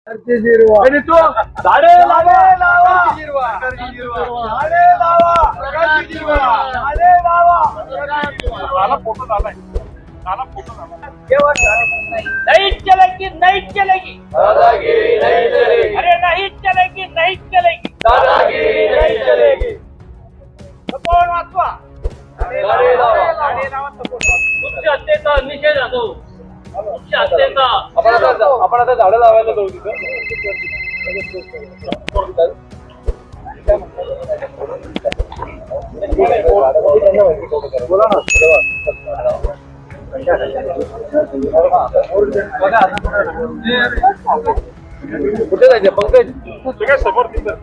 आणि तो झाडे लावा झाडे लावा झाडे लावा झाला फोटो झालाय झाला फोटो झाला नहीं चलेगी नहीं चलेगी दादागिरी नहीं चलेगी अरे नहीं चलेगी नहीं चलेगी दादागिरी नहीं चलेगी सपोर्ट वाचवा झाडे लावा झाडे लावा सपोर्ट उच्च हत्येचा निषेध असो उच्च हत्येचा आपण आता झाडं लावायला जाऊ तिथं बोला ना कुठे जायचं पंकज सगळ्या समोर तिथं